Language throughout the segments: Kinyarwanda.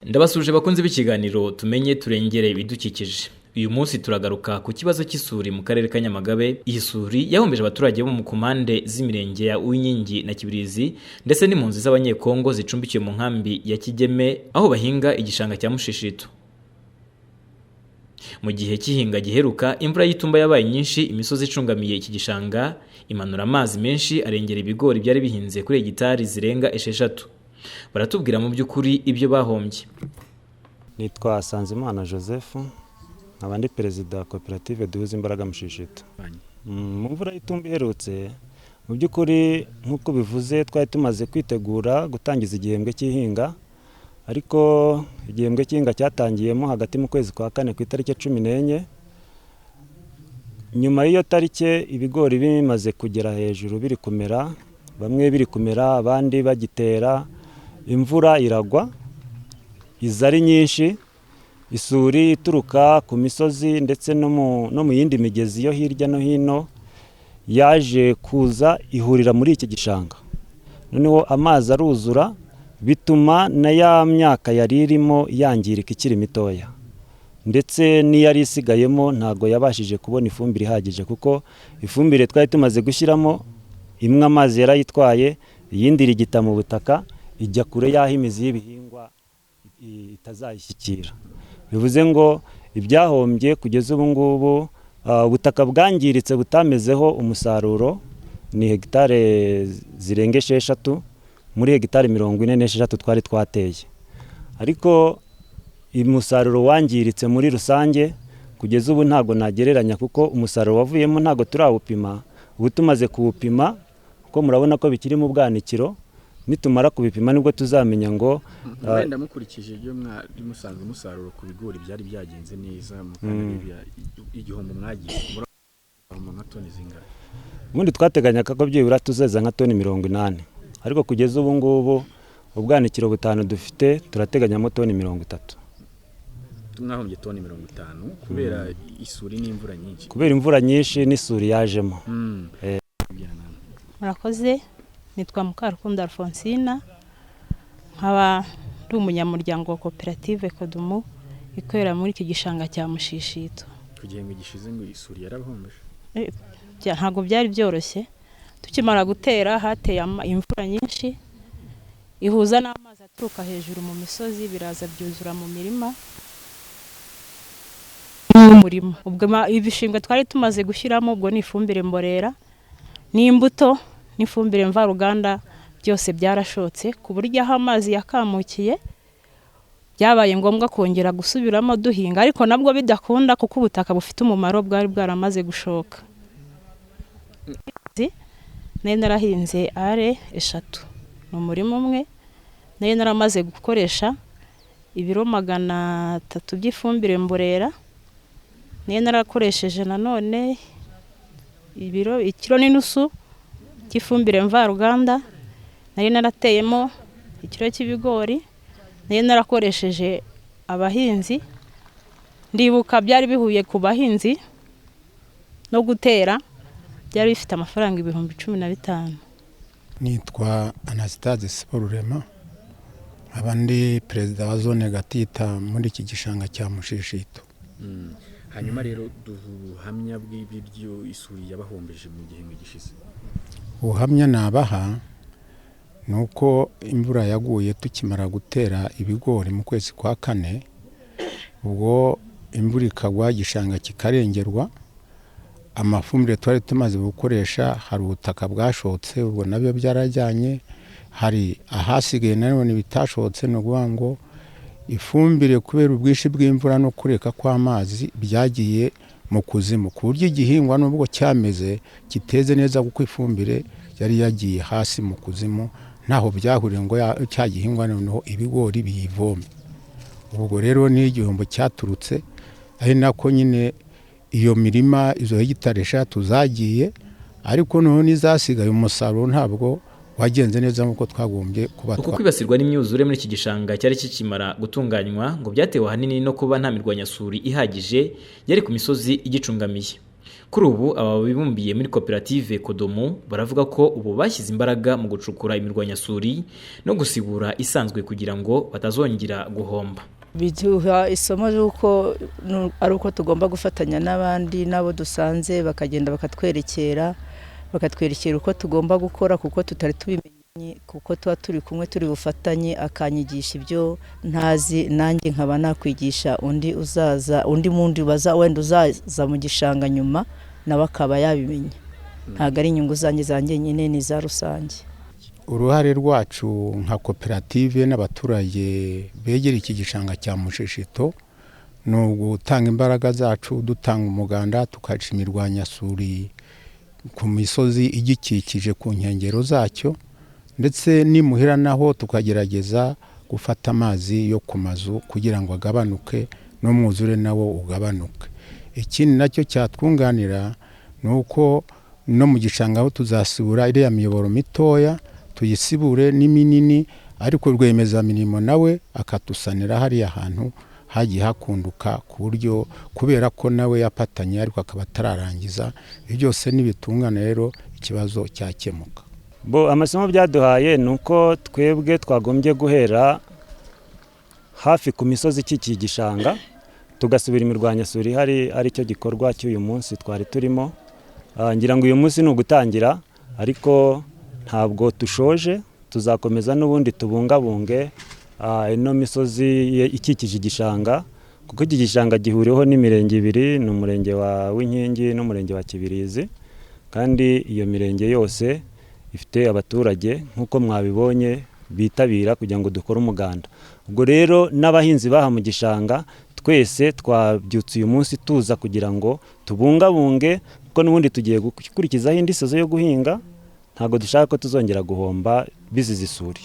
Ndabasuje bakunze b'ikiganiro tumenye turengere ibidukikije. Uyu munsi turagaruka ku kibazo cy'isuri mu karere ka Nyamagabe. Iyi suri yahombeje abaturage bo mu komande z'imirenge ya Uwinyingi na Kibirizi ndetse n'impunzi z'abanyekongo zicumbikiye mu nkambi ya Kigeme aho bahinga igishanga cya Mushishito. Mu gihe cy'ihinga giheruka imvura y'itumba yabaye nyinshi, imisozi icungamiye iki gishanga imanura amazi menshi arengera ibigori byari bihinze kuri hegitari zirenga 6. Baratubwira mu by'ukuri ibyo bahombye. Nitwa Sanzimana Joseph, abandi perezida wa koperative duhuza imbaraga Mushishito. Mu mvura y'itumba iherutse, mu by'ukuri nk'uko bivuze twari tumaze kwitegura gutangiza igihembwe cy'ihinga, ariko igihembwe cy'ihinga cyatangiyemo hagati mu kwezi kwa 4 ku itariki 14. Nyuma y'iyo tariki ibigori bimaze kugera hejuru biri kumera, bamwe biri kumera abandi bagitera, imvura iragwa izari nyinshi, isuri ituruka ku misozi ndetse no mu yindi migezi yo hirya no hino yaje kuza ihurira muri iki gishanga. Noneho amazi aruzura bituma na ya myaka yari irimo yangirika ikiri mitoya, ndetse n'iyari isigayemo ntago yabashije kubona ifumbire ihagije, kuko ifumbire twari tumaze gushyiramo imwe amazi yarayitwaye, iyindi irigita mu butaka ijya kure y'aho imizi y'ibihingwa itazayishyikira. Bivuze ngo ibyahombye kugeza ubu ngubu ubutaka bwangiritse butamezeho umusaruro ni hegitare zirenga 6 muri hegitari 46 twari twateye, ariko umusaruro wangiritse muri rusange kugeza ubu ntago nagereranya, kuko umusaruro wavuyemo ntago turawupima. Ubu tumaze kuwupima kuko murabona ko bikiri mu bwanikiro, nitumara kubipima nibwo tuzamenya ngo wenda mukurikije ibyo mwari musanzwe umusaruro ku bigori byari byagenze neza mu kandi igihombo mwagiye mu nka toni zingahe. Ubundi twateganyaga ko byibura tuzeza nka toni 80, ariko kugeza ubu ngubu ubwanikiro 5 dufite turateganyamo toni 30. Mwahombye toni 50 kubera isuri n'imvura nyinshi. Kubera imvura nyinshi n'isuri yajemo. Murakoze. Nitwa Mukarukundo Alfonsina, nkaba ndi umunyamuryango wa koperative Kodumu ikorera muri iki gishanga cya Mushishito. Kugihembwe gishize ngo isuri yarabahombeje. Ntago byari byoroshye. Tukimara gutera hateye imvura nyinshi ihuza n'amazi aturuka hejuru mu misozi, biraza byuzura mu mirima. Ubwo ibishingwe twari tumaze gushyiramo ubwo ni ifumbire mborera n'imbuto n'ifumbire mvaruganda byose byarashotse, ku buryo aho amazi yakamukiye byabaye ngombwa kongera gusubiramo duhinga, ariko nabwo bidakunda kuko ubutaka bufite umumaro bwari bwaramaze gushoka. Nari narahinze are 3 mu murima umwe, nari naramaze gukoresha ibiro 300 by'ifumbire mborera, nari narakoresheje nanone ibiro 1.5 kilo cy'ifumbire mvaruganda, nari narateyemo 1 kilo cy'ibigori, nari narakoresheje abahinzi. Ndibuka byari bihuye ku bahinzi no gutera byari bifite amafaranga 15,000. Nitwa Anastase Siporurema, abandi perezida wa zone Gatita muri iki gishanga cya Mushishito. Hanyuma rero duhamya bw'ibyo isuri yabahombeje mu gihembwe gishize. Ubuhamya nabaha nuko imvura yaguye tukimara gutera ibigori mu kwezi kwa 4, ubwo imvura ikagwa igishanga kikarengerwa, amafumbire twari tumaze gukoresha hari ubutaka bwashotse, ubwo nabyo byarajyanye, hari ahasigaye nanone bitashotse, no kuvuga ngo ifumbire kubera ubwishi bw'imvura no kureka kw'amazi byagiye mu kuzimu, ku buryo igihingwa nubwo cyameze kiteze neza kuko ifumbire yari yagiye hasi mu kuzimu, ntaho byahurira ngo cya gihingwa noneho ibigori biyivome. Ubwo rero ni igihombo cyaturutse, ari nako nyine iyo mirima izo hegitari 6 zagiye, ariko noneho nizasigaye umusaruro ntabwo wagenze neza nkuko twagombye kuba. Uko kwibasirwa n'imyuzure muri iki gishanga cyari kikimara gutunganywa ngo byatewe hanini no kuba nta mirwanyasuri ihagije yari ku misozi igicungamiye. Kuri ubu aba bibumbiye muri koperative Kodomo baravuga ko ubu bashyize imbaraga mu gucukura imirwanyasuri no gusibura isanzwe kugira ngo batazongera guhomba. Biduha isomo ry'uko ari uko tugomba gufatanya n'abandi nabo dusanze bakagenda bakatwerekera uko tugomba gukora kuko tutari tubimenye, kuko tuba turi kumwe turi bufatanye akanyigisha ibyo ntazi nanjye nkaba nakwigisha undi mundi wenda uzaza mu gishanga nyuma nawe akaba yabimenye. Ntabwo ari inyungu zanjye nyine ni za rusange. Uruhare rwacu nka koperative n'abaturage begera iki gishanga cya Mushishito ni ugutanga imbaraga zacu, dutanga umuganda, tukaca imirwanyasuri ku misozi igikikije ku nkengero zacyo, ndetse n'imuhira naho tukagerageza gufata amazi yo ku mazu kugira ngo agabanuke n'umwuzure nawo ugabanuke. Ikindi nacyo cyatwunganira ni uko no mu gishanga aho tuzasibura iriya miyoboro mitoya tuyisibure n'iminini, ariko rwiyemezamirimo nawe akatusanira hariya hantu hagiye hakunduka ku buryo kubera ko nawe yapatanye ariko akaba atararangiza. Ibyo byose nibitungana rero ikibazo cyakemuka. Amasomo byaduhaye ni uko twebwe twagombye guhera hafi ku misozi ikikiye igishanga tugasubira imirwanyasuri hari ari cyo gikorwa cy'uyu munsi twari turimo. Ngira ngo uyu munsi ni ugutangira, ariko ntabwo tushoje, tuzakomeza n'ubundi tubungabunge ino misozi ikikije igishanga, kuko iki gishanga gihuriweho n'imirenge ibiri, ni umurenge wa Winkingi n'umurenge wa Kibirizi, kandi iyo mirenge yose ifite abaturage nk'uko mwabibonye bitabira kugira ngo dukore umuganda. Ubwo rero n'abahinzi baha mu gishanga twese twabyutse uyu munsi tuza kugira ngo tubungabunge, kuko n'ubundi tugiye gukurikizaho indi sezo yo guhinga. Ntabwo dushaka ko tuzongera guhomba bizize isuri.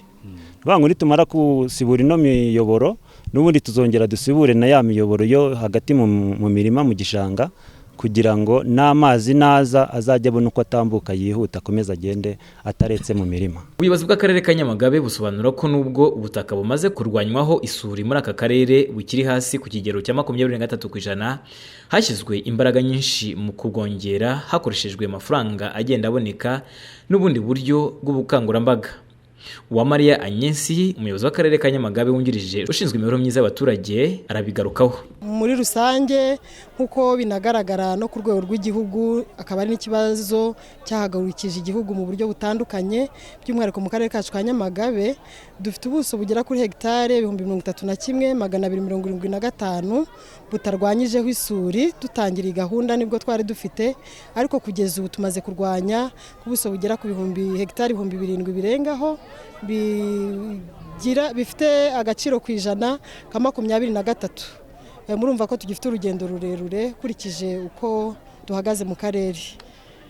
Ngo nitumara kusibura ino miyoboro n'ubundi tuzongera dusibure na ya miyoboro yo hagati mu mirima mu gishanga, kugira ngo n'amazi naza azajya abona uko atambuka yihuta akomeza agende ataretse mu mirima. Ubuyobozi bw'akarere ka Nyamagabe busobanura ko nubwo ubutaka bumaze kurwanywaho isuri muri aka karere bukiri hasi ku kigero cya 23%, hashyizwe imbaraga nyinshi mu kubwongera hakoreshejwe amafaranga agenda aboneka n'ubundi buryo bw'ubukangurambaga. Uwamariya Agnes, umuyobozi w'akarere ka Nyamagabe wungirije ushinzwe imibereho myiza y'abaturage, arabigarukaho. Muri rusange nkuko binagaragara no ku rwego rw'igihugu, akaba ari n'ikibazo cyahagurukije igihugu mu buryo butandukanye, by'umwihariko mu karere kacu ka Nyamagabe dufite ubuso bugera kuri hegitare 31,275 butarwanyijeho isuri. Dutangira iyi gahunda nibwo twari dufite, ariko kugeza ubu tumaze kurwanya ku buso bugera ku hegitare 7,000 birengaho, bifite agaciro ku ijana ka 23. Murumva ko tugifite urugendo rurerure kurikije uko duhagaze mu karere.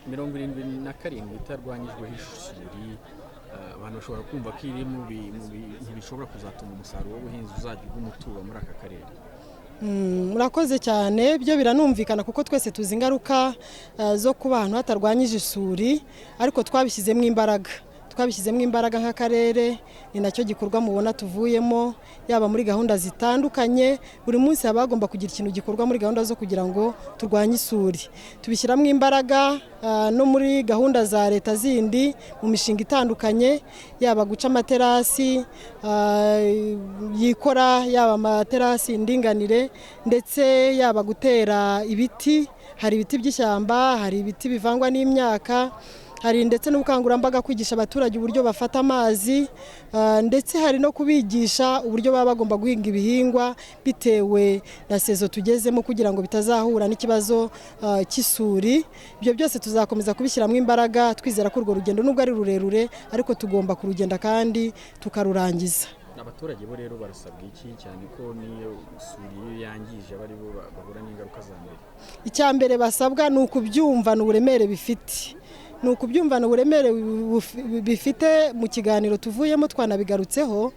77 itarwanyijweho isuri, abantu bashobora kumva ko iri mu bishobora kuzatuma umusaruro w'ubuhinzi uzajya umutura muri aka karere. Murakoze cyane, byo biranumvikana kuko twese tuzi ingaruka zo kuba ahantu hatarwanyije isuri, ariko twabishyizemo imbaraga nk'akarere. Ni nacyo gikorwa mubona tuvuyemo, yaba muri gahunda zitandukanye. Buri munsi haba hagomba kugira ikintu gikorwa muri gahunda zo kugira ngo turwanye isuri. Tubishyiramo imbaraga no muri gahunda za leta zindi mu mishinga itandukanye, yaba guca amaterasi yikora, yaba amaterasi indinganire, ndetse yaba gutera ibiti. Hari ibiti by'ishyamba, hari ibiti bivangwa n'imyaka, hari ndetse n'ubukangurambaga kwigisha abaturage uburyo bafata amazi, ndetse hari no kubigisha uburyo baba bagomba guhinga ibihingwa bitewe na sezo tugezemo, kugira ngo bitazahura n'ikibazo cy'isuri. Ibyo byose tuzakomeza kubishyiramo imbaraga, twizera ko urwo rugendo nubwo ari rurerure, ariko tugomba kurugenda kandi tukarurangiza. Abaturage bo rero barasabwa iki, cyane ko niyo isuri yangije bari bo bahura n'ingaruka za mbere? Icya mbere basabwa ni ukubyumvana uburemere bifite. Ni ukubyumvana uburemere bifite. Mu kiganiro tuvuyemo twanabigarutseho,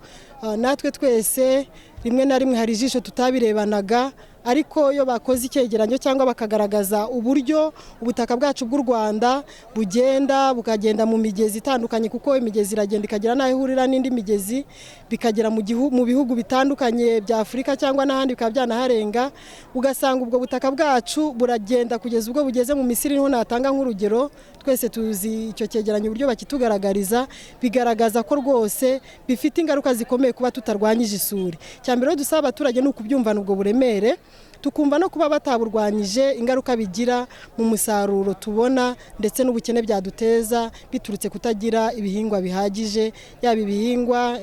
natwe twese rimwe na rimwe hari ijisho tutabirebanaga, ariko iyo bakoze icyegeranyo cyangwa bakagaragaza uburyo ubutaka bwacu bw'u Rwanda bukagenda mu migezi itandukanye, kuko imigezi iragenda ikagera n'aho ihurira n'indi migezi, bikagera mu bihugu bitandukanye bya Afurika cyangwa n'ahandi bikaba byanaharenga, ugasanga ubwo butaka bwacu buragenda kugeza ubwo bugeze mu Misiri. Niho natanga nk'urugero, twese tuzi icyo cyegeranyo uburyo bakitugaragariza, bigaragaza ko rwose bifite ingaruka zikomeye kuba tutarwanyije isuri. Cyambere dusaba abaturage ni ukubyumvana ubwo buremere, tukumva no kuba bataburwanyije ingaruka bigira mu musaruro tubona, ndetse n'ubukene byaduteza biturutse kutagira ibihingwa bihagije, yaba ibihingwa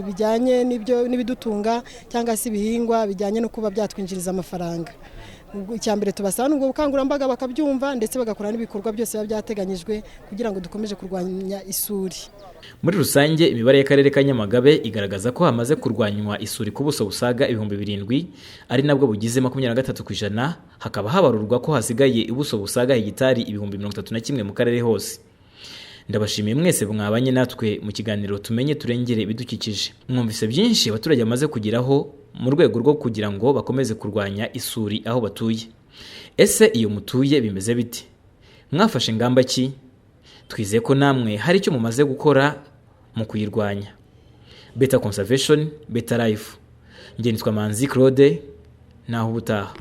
bijyanye n'ibidutunga cyangwa se ibihingwa bijyanye no kuba byatwinjiriza amafaranga. Icyambere tubasaba n'ubwo bukangurambaga bakabyumva, ndetse bagakora n'ibikorwa byose biba byateganyijwe kugira ngo dukomeje kurwanya isuri. Muri rusange imibare y'akarere ka Nyamagabe igaragaza ko hamaze kurwanywa isuri ku buso busaga 7,000, ari nabwo bugize 23%, hakaba habarurwa ko hasigaye ubuso busaga hegitari 31,000 mu karere hose. Ndabashimiye mwese mwabanye natwe mu kiganiro tumenye turengere ibidukikije. Mwumvise byinshi abaturage bamaze kugeraho mu rwego rwo kugira ngo bakomeze kurwanya isuri aho batuye. Ese iyo mutuye bimeze bite? Mwafashe ingamba ki? Twizeye ko namwe hari icyo mumaze gukora mu kuyirwanya. Better Conservation, Better Life. Nge nitwa Manzi Claude, naho ubutaha.